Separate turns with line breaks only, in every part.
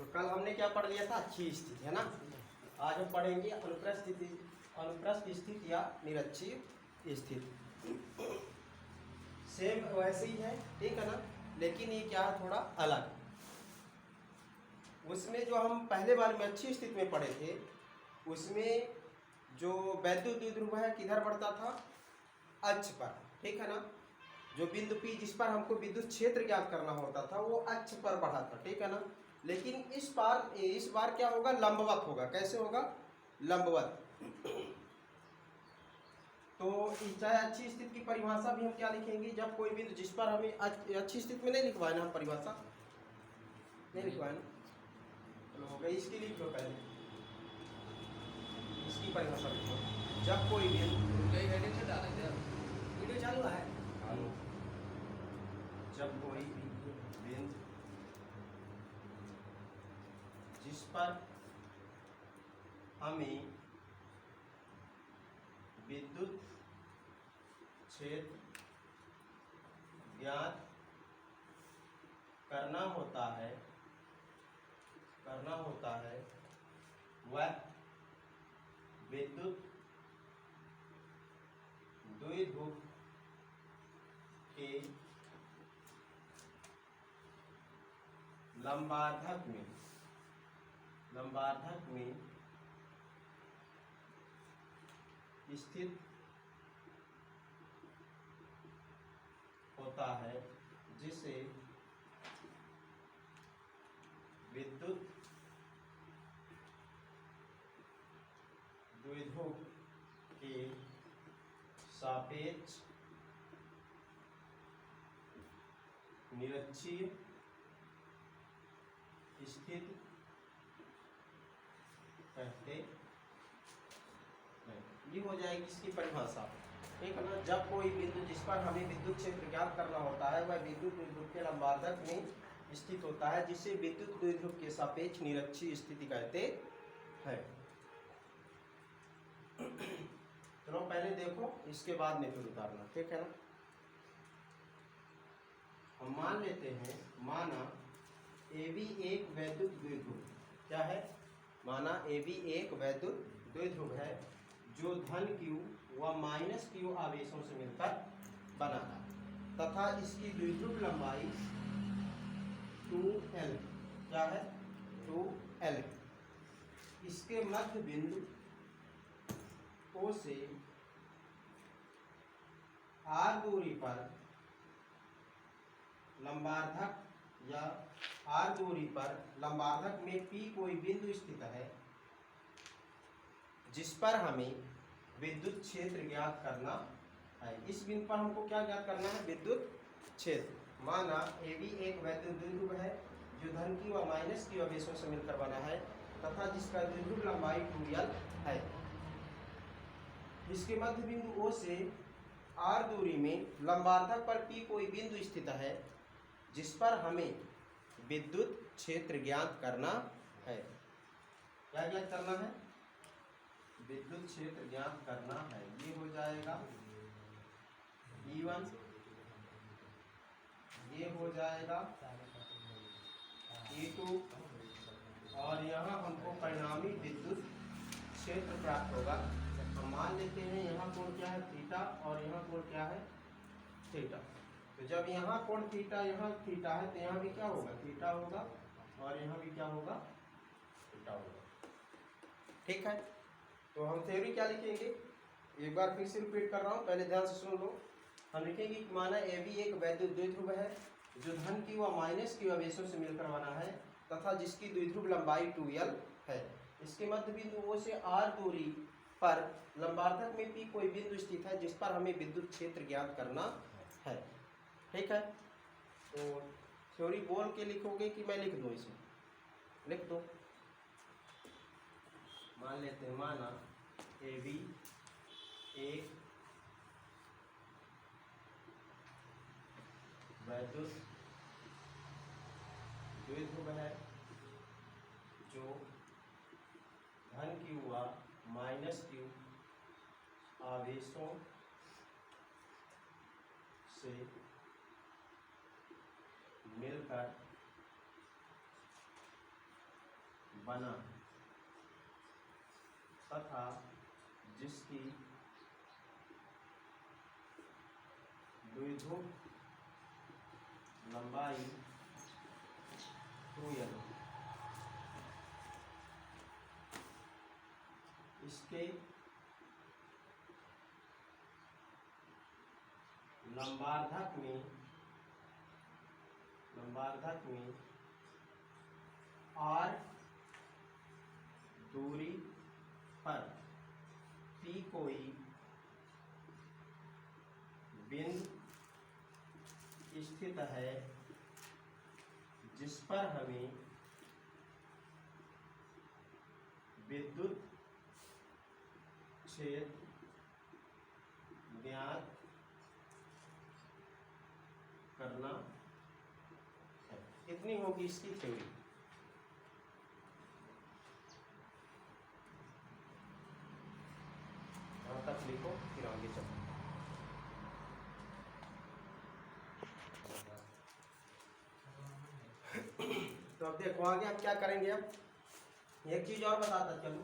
तो कल हमने क्या पढ़ लिया था, अच्छी स्थिति, है ना। आज हम पढ़ेंगे अनुप्रस्थ स्थिति या निरक्षीय स्थिति। सेम वैसे ही है, ठीक है ना, लेकिन ये क्या है, थोड़ा अलग। उसमें जो हम पहले बार में अच्छी स्थिति में पढ़े थे, उसमें जो वैद्युत द्विध्रुव है किधर बढ़ता था, अक्ष पर, ठीक है ना। जो बिंदु P जिस पर हमको विद्युत क्षेत्र ज्ञात करना होता था वो अक्ष पर बढ़ा था, ठीक है ना। लेकिन इस बार क्या होगा, लंबवत होगा। कैसे होगा, लंबवत। तो चाहे अच्छी स्थिति की परिभाषा भी हम क्या लिखेंगे, जब कोई बिंदु जिस पर हमें अच्छी स्थिति में नहीं लिखवाए ना, हम परिभाषा नहीं लिखवाए ना, चलो हो गई। इसकी लिख लो पहले, इसकी परिभाषा लिखो। जब कोई बिंदु वीडियो चालू है, जब कोई बिंदु जिस पर हमें विद्युत क्षेत्र ज्ञात करना होता है वह विद्युत द्विध्रुव के लंबार्धक में स्थित होता है, जिसे विद्युत द्विध्रुव के सापेक्ष निरक्षीय स्थिति कहते हैं। ये हो जाएगी इसकी परिभाषा, ठीक है ना। जब कोई बिंदु जिस पर हमें विद्युत क्षेत्र ज्ञात करना होता है वह विद्युत द्विध्रुव के लंबार्धक में स्थित होता है, जिसे विद्युत द्विध्रुव के सापेक्ष निरक्षीय स्थिति कहते हैं। चलो पहले देखो, इसके बाद में फिर उतारना, ठीक है ना। हम मान लेते हैं, माना AB एक वैद्युत द्विध्रुव, क्या है, माना AB एक वैद्युत द्विध्रुव है जो धन Q व माइनस Q आवेशों से मिलकर बना है, तथा इसकी द्विध्रुव लंबाई 2L, क्या है, 2L। इसके मध्य बिंदु O से R दूरी पर लंबार्धक में P कोई बिंदु स्थित है जिस पर हमें विद्युत क्षेत्र ज्ञात करना है। इस बिंदु पर हमको क्या ज्ञात करना है, विद्युत क्षेत्र। माना AB एक वैद्युत द्विध्रुव है जो धन Q व माइनस Q आवेशों से मिलकर बना है, तथा जिसका द्विध्रुव लंबाई 2L है। इसके मध्य बिंदु O से R दूरी में लंबार्धक पर P कोई बिंदु स्थित है जिस पर हमें विद्युत क्षेत्र ज्ञात करना है। क्या ज्ञात करना है, विद्युत क्षेत्र ज्ञात करना है। ये हो जाएगा E1, ये हो जाएगा E2, और यहाँ हमको परिणामी विद्युत क्षेत्र प्राप्त होगा। हम मान लेते हैं यहाँ कोण क्या है, थीटा, और यहाँ कोण क्या है, थीटा। तो जब यहाँ कोण थीटा, यहाँ थीटा है, तो यहाँ भी क्या होगा, थीटा होगा, और यहाँ भी क्या होगा, थीटा होगा, ठीक है। तो हम थ्योरी क्या लिखेंगे, एक बार फिर से रिपीट कर रहा हूँ, पहले ध्यान से सुन लो। हम लिखेंगे कि माना AB एक वैद्युत द्विध्रुव है जो धन Q व माइनस Q आवेशों से मिलकर बना है, तथा जिसकी द्विध्रुव लंबाई 2L है। इसके मध्य बिंदु O से R दूरी पर लंबार्धक में P कोई बिंदु स्थित है जिस पर हमें विद्युत क्षेत्र ज्ञात करना है, ठीक है। तो थ्योरी बोल के लिखोगे कि मैं लिख दूँ, इसमें लिख दो। मान लेते हैं, माना AB एक वैद्युत द्विध्रुव है जो धन Q व माइनस Q आवेशों से मिलकर बना तथा जिसकी द्विध्रुव लंबाई 2l, इसके लंबार्धक में r दूरी पर P कोई बिंदु स्थित है जिस पर हमें विद्युत क्षेत्र ज्ञात करना है। इतनी होगी इसकी थ्योरी। यहाँ तक लिखो, फिर आगे चलो। तो अब देखो आगे अब क्या करेंगे। अब एक चीज और बताता चलो,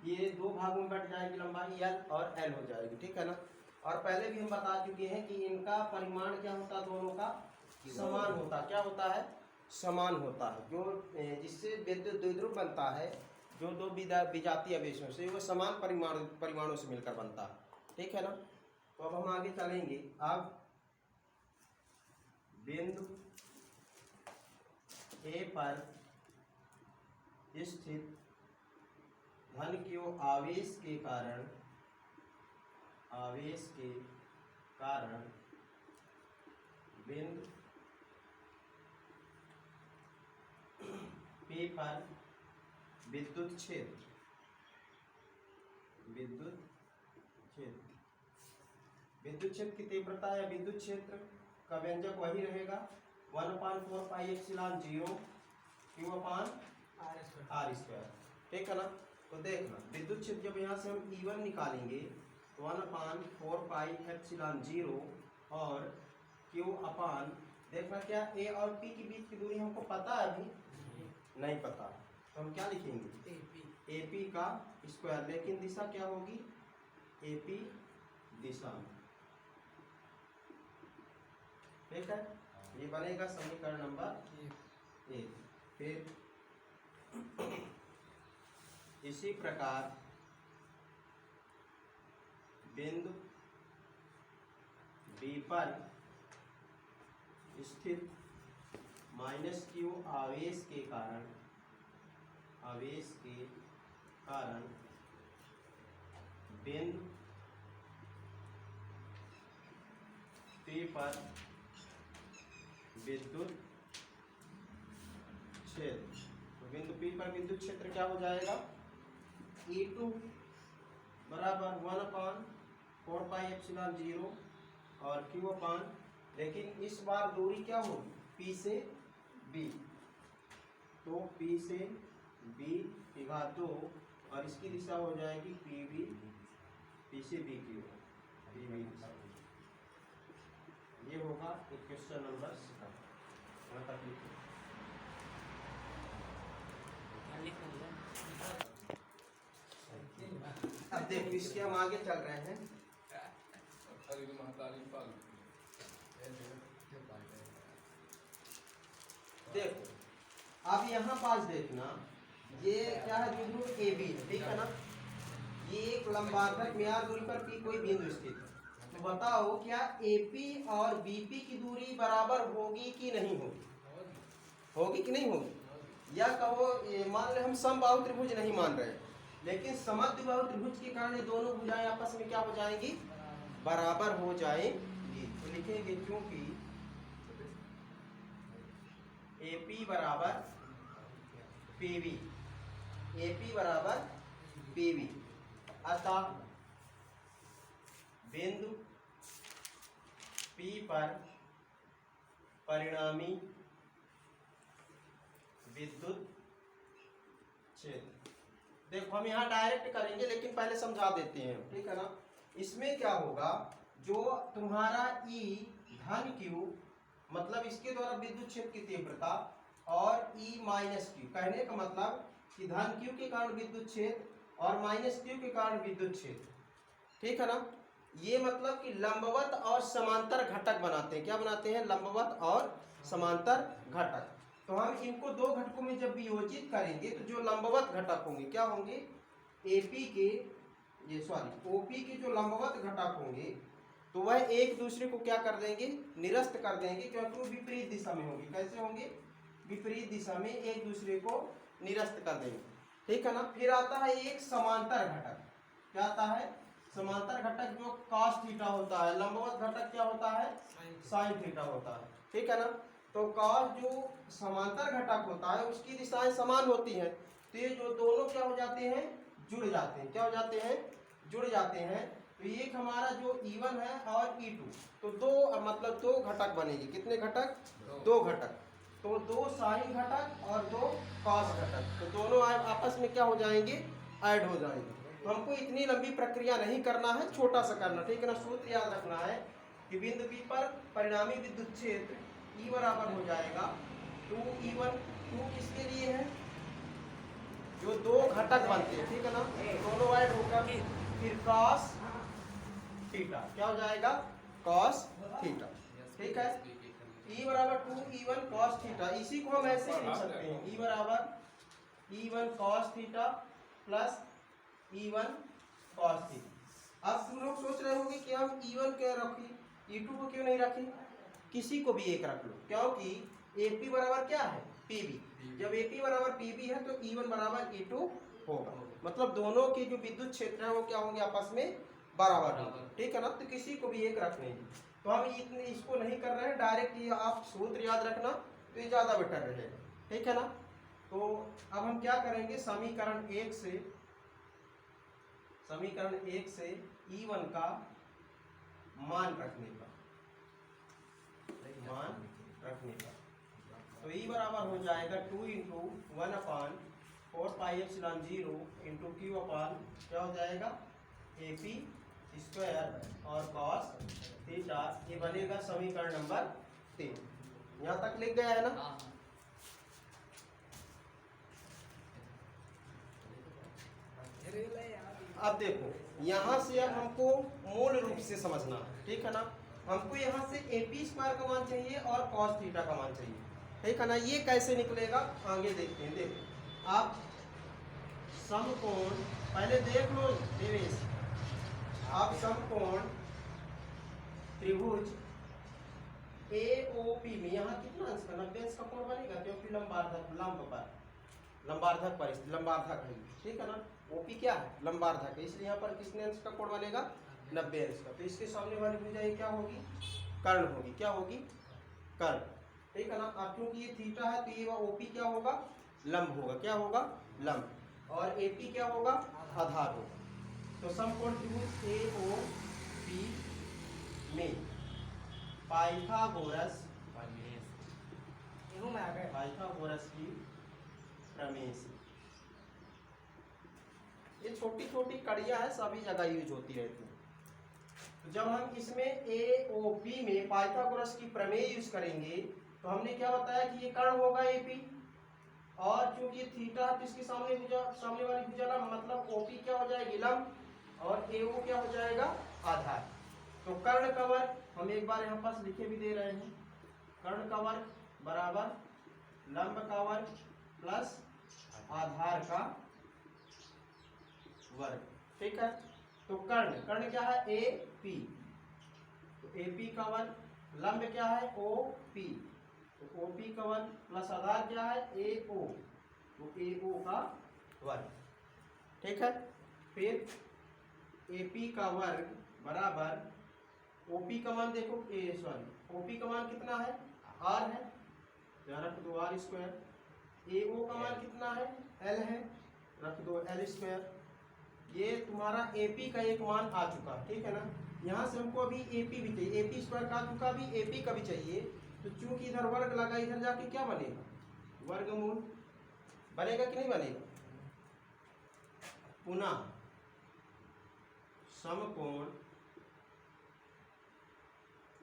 ये दो भागों में बट जाएगी लंबाई l और l हो जाएगी, ठीक है ना। और पहले भी हम बता चुके हैं कि इनका परिमाण क्या होता, दोनों का समान होता। क्या होता है? समान होता है। जो जिससे विद्युत द्विध्रुव बनता है, जो दो विजातीय आवेशों से, वो समान परिमाणों से मिलकर बनता है, ठीक है ना। तो अब हम आगे चलेंगे। अब बिंदु A पर स्थित धन क्यू आवेश के कारण बिंदु P पर विद्युत क्षेत्र की तीव्रता या विद्युत क्षेत्र का व्यंजक वही रहेगा 1/4πε0 Q/r², ठीक है ना। तो देखना विद्युत क्षेत्र जब यहाँ से हम E1 निकालेंगे तो 1/4πε0 और Q अपान, देखना क्या A और P के बीच की दूरी हमको पता है? अभी नहीं पता, तो हम क्या लिखेंगे? AP का स्क्वायर, लेकिन दिशा क्या होगी? AP दिशा में, ठीक है। ये बनेगा समीकरण नंबर 1। फिर इसी प्रकार बिंदु B पर स्थित -q आवेश के कारण बिंदु P पर विद्युत क्षेत्र, तो बिंदु P पर विद्युत क्षेत्र क्या हो जाएगा? E2 बराबर 1/4πε0 और Q अपान, लेकिन इस बार दूरी क्या होगी? P से B, तो P से B की घात 2 और इसकी दिशा हो जाएगी PB, P से B की ओर PB दिशा। ये होगा क्वेश्चन नंबर 7। अब देखो इसके हम आगे चल रहे हैं। देखो अब यहाँ पास देखना, ये क्या है? द्विध्रुव AB, ठीक है ना। ये एक लंबार्धक म्यार दूरी पर P कोई बिंदु स्थित है। तो बताओ क्या AP और BP की दूरी बराबर होगी कि नहीं होगी? होगी कि नहीं होगी? या कहो मान ले हम समबाहु त्रिभुज नहीं मान रहे, लेकिन समद्विबाहु त्रिभुज के कारण ये दोनों भुजाएं आपस में क्या हो जाएंगी? बराबर हो जाएंगी। तो लिखेंगे क्योंकि AP बराबर PB, अतः बिंदु P पर परिणामी विद्युत क्षेत्र। देखो हम यहाँ डायरेक्ट करेंगे, लेकिन पहले समझा देते हैं, ठीक है ना। इसमें क्या होगा? जो तुम्हारा E धन Q, मतलब इसके द्वारा विद्युत क्षेत्र की तीव्रता, और E - Q, कहने का मतलब कि धन q के कारण विद्युत क्षेत्र और माइनस q के कारण विद्युत क्षेत्र, ठीक है ना। ये मतलब कि लंबवत और समांतर घटक बनाते हैं। क्या बनाते हैं? लंबवत और समांतर घटक। तो हम इनको दो घटकों में जब वियोजित करेंगे तो जो लंबवत घटक होंगे क्या होंगे? एपी के ओपी के जो लंबवत घटक होंगे तो वह एक दूसरे को क्या कर देंगे? निरस्त कर देंगे, क्योंकि वो विपरीत दिशा में होंगे। कैसे होंगे? विपरीत दिशा में एक दूसरे को निरस्त कर देंगे, ठीक है ना। फिर आता है एक समांतर घटक। क्या आता है? समांतर घटक जो cos थीटा होता है। लंबवत घटक क्या होता है? sin थीटा होता है, ठीक है ना। तो cos जो समांतर घटक होता है उसकी दिशाएं समान होती हैं, तो ये जो दोनों क्या हो जाते हैं? जुड़ जाते हैं। क्या हो जाते हैं? जुड़ जाते हैं। तो एक हमारा जो E1 है और E2, तो दो मतलब दो घटक बनेगी। कितने घटक? दो घटक। तो दो साइन घटक और दो कॉस घटक, तो दोनों आपस में क्या हो जाएंगे? ऐड हो जाएंगे। तो हमको इतनी लंबी प्रक्रिया नहीं करना है, छोटा सा करना, ठीक है ना। सूत्र याद रखना है कि बिंदु P पर परिणामी विद्युत क्षेत्र E बराबर हो जाएगा 2E1। 2 किसके लिए है? जो दो घटक बनते हैं, ठीक है ना, दोनों ऐड होकर फिर cos थीटा। क्या हो जाएगा? cos थीटा, ठीक है। E बराबर 2E1 cos थीटा। इसी को हम ऐसे ही लिख सकते हैं, E बराबर E1 cos theta plus E1 cos theta. अब तुम लोग सोच रहे होंगे कि हम E1 क्यों रखें, E2 को क्यों नहीं रखें? किसी को भी एक रख लो, क्योंकि AP बराबर क्या है? PB। जब AP बराबर PB है तो E1 बराबर E2 होगा। मतलब दोनों के जो विद्युत क्षेत्र है वो क्या होंगे? आपस में बराबर होंगे, ठीक है ना। तो किसी को भी एक रख लेंगे। तो हम इतने इसको नहीं कर रहे हैं, डायरेक्ट ये आप सूत्र याद रखना, तो ये ज़्यादा बेटर रहेगा, ठीक है ना। तो अब हम क्या करेंगे? समीकरण 1 से E1 का मान रखने का, तो E बराबर हो जाएगा 2 इंटू 1/4πε0 इंटू Q अपान क्या हो जाएगा? AP स्क्वायर और cos थीटा। ये बनेगा समीकरण नंबर 3। यहाँ तक लिख गया है ना? अब देखो यहाँ से अब हमको मूल रूप से समझना है, ठीक है ना। हमको यहाँ से AP स्क्वायर का मान चाहिए और cos थीटा का मान चाहिए, ठीक है ना। ये कैसे निकलेगा आगे देखते हैं। देखो आप समकोण पहले देख लो देवेश, आप समकोण त्रिभुज AOP में यहाँ कितना अंश का? 90 अंश का कोण बनेगा, क्योंकि लंबार्धक पर लंबार्धक है, ठीक है ना। OP क्या है? लंबार्धक है, इसलिए यहाँ पर कितने अंश का कोण बनेगा? 90 अंश का। तो इसके सामने वाली भुजा क्या होगी? कर्ण होगी। क्या होगी? कर्ण, ठीक है ना। अब क्योंकि ये थीटा है तो ये OP क्या होगा? लंब होगा। क्या होगा? लंब। और AP क्या होगा? आधार होगा। तो समकोण त्रिभुज AOP में पाइथागोरस की प्रमेय से, ये छोटी छोटी कड़ियां हैं, सभी जगह यूज होती रहती हैं। तो जब हम इसमें AOP में पाइथागोरस की प्रमेय यूज करेंगे तो हमने क्या बताया कि ये कर्ण होगा AP, और चूंकि ये थीटा है तो इसके सामने वाली भुजा का मतलब OP क्या हो जाएगी? लंब, और AO क्या हो जाएगा? आधार। तो कर्ण का वर्ग हम एक बार यहाँ पास लिखे भी दे रहे हैं, कर्ण का वर्ग बराबर लंब का वर्ग प्लस आधार का वर्ग, ठीक है। तो कर्ण क्या है? AP, तो AP का वर्ग, लंब क्या है? OP, तो OP का वर्ग प्लस आधार क्या है? AO, तो AO का वर्ग, ठीक है। फिर AP का वर्ग बराबर OP का मान देखो, OP का मान कितना है? R है, रख दो R स्क्वायर। AO का मान कितना है? L है, रख दो L स्क्वायर। ये तुम्हारा AP का एक मान आ चुका, ठीक है ना। यहाँ से हमको अभी AP भी चाहिए, AP स्क्वायर का आ चुका, अभी AP का भी चाहिए। तो चूंकि इधर वर्ग लगा, इधर जाके क्या बनेगा? वर्गमूल बनेगा कि नहीं बनेगा? पुनः समकोण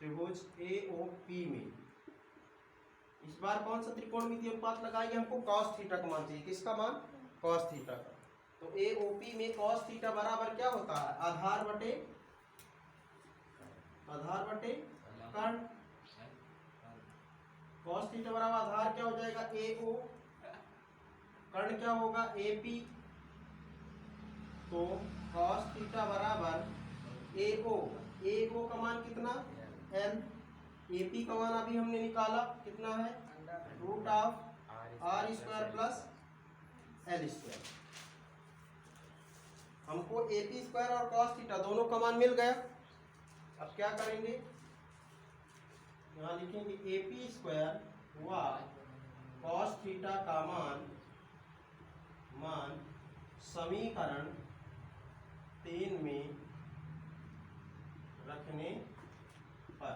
त्रिभुज AOP में इस बार कौन सा त्रिकोणमितीय अनुपात लगाएंगे? हमको cos थीटा का मान चाहिए। किसका मान? कॉस थीटा का। तो AOP में कॉस थीटा बराबर क्या होता है, आधार बटे कर्ण। कॉस थीटा बराबर आधार क्या हो जाएगा AO, कर्ण क्या होगा AP। तो कॉस थीटा बराबर AO का मान कितना L, AP का मान अभी हमने निकाला कितना है root of R square plus L square. हमको AP स्क्वायर और कॉस थीटा दोनों का मान मिल गया। अब क्या करेंगे, यहाँ लिखेंगे AP स्क्वायर व कॉस थीटा का मान समीकरण 3 में रखने पर।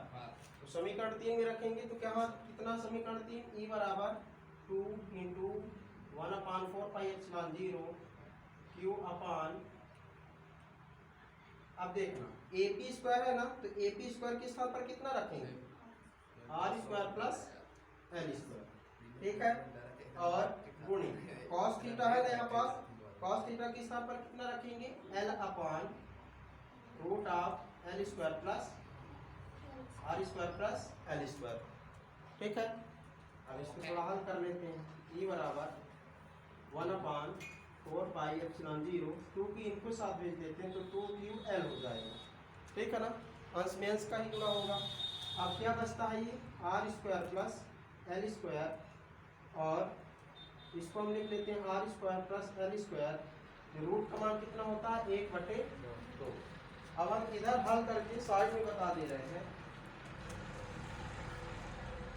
तो समीकरण 3 में रखेंगे तो क्या कितना समीकरण 3 E बराबर 2 इंटू 1/4πε0 Q अपान, अब देखना AP स्क्वायर है ना, तो AP स्क्वायर के स्थान पर कितना रखेंगे R square plus L square, ठीक है। और गुणे कॉस थीटा है ना यहाँ पास, कॉस थीटा के स्थान पर कितना रखेंगे L upon root of L square plus R square plus L square, ठीक है। अब इसको थोड़ा हल कर लेते हैं। E बराबर 1/4πε0, 2 की इनको साथ भेज देते हैं तो 2QL हो जाएगा, ठीक है ना, अंश में अंश का ही गुणा होगा। अब क्या बचता है ये R square plus L square, और इसको हम लिख लेते हैं R square plus L square. Root का मान कितना होता है 1/2। अब हम इधर हल करके साइड में बता दे रहे हैं,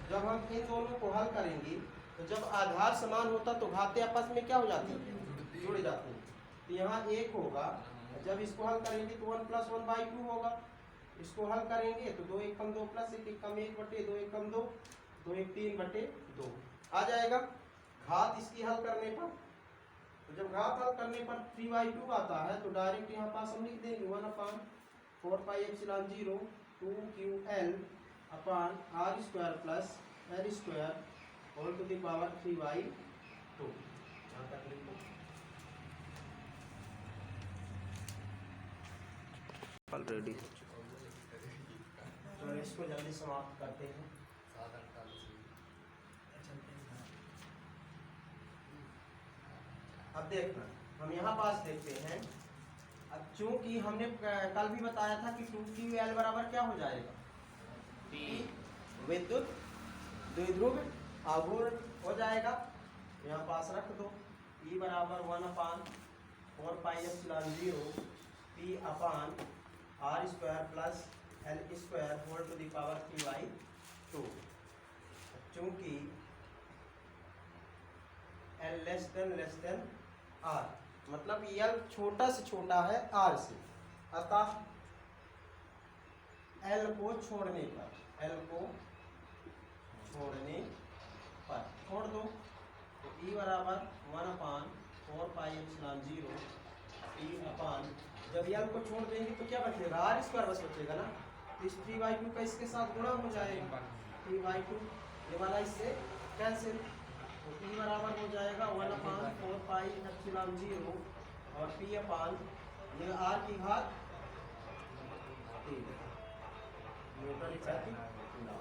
जब हम इन दोनों को हल करेंगे तो जब आधार समान होता तो घाते आपस में क्या हो जाती है, जुड़ जाते हैं। तो यहाँ 1 होगा, जब इसको हल करेंगे तो 1 + 1/2 होगा। इसको हल करेंगे तो 2 1 कम 2 प्लस 1 1 कम 1/2, 2 1 कम 2, 2 1 3/2 आ जाएगा घात इसकी हल करने पर। तो जब घात हल करने पर 3/2 आता है तो डायरेक्ट यहाँ पास हम लिख देंगे 1/4πε0 2QL upon R square plus L square whole to the power 3/2। यहाँ तक लिखो, ऑलरेडी हो चुका। तो इसको जल्दी समाप्त करते हैं। अब देखना हम यहाँ पास देखते हैं, अब चूंकि हमने कल भी बताया था कि 2QL बराबर क्या हो जाएगा, विद्युत द्विध्रुव आघूर्ण हो जाएगा। यहाँ पास रख दो E बराबर 1/4πε0 P upon R square plus L square whole to the power 3/2। चूंकि L लेस देन R, मतलब L छोटा से छोटा है R से, अतः L को छोड़ने पर छोड़ दो तो E बराबर 1/4πε0 P अपान, जब L को छोड़ देंगे तो क्या बचेगा R स्क्वायर बस बचेगा ना, इस 3/2 का इसके साथ गुणा हो जाएगा 3/2, ये वाला इससे कैंसिल, तो P बराबर हो जाएगा 1/4πε0 और P अपान ये R की घात 3 न्यूटन प्रति कूलम।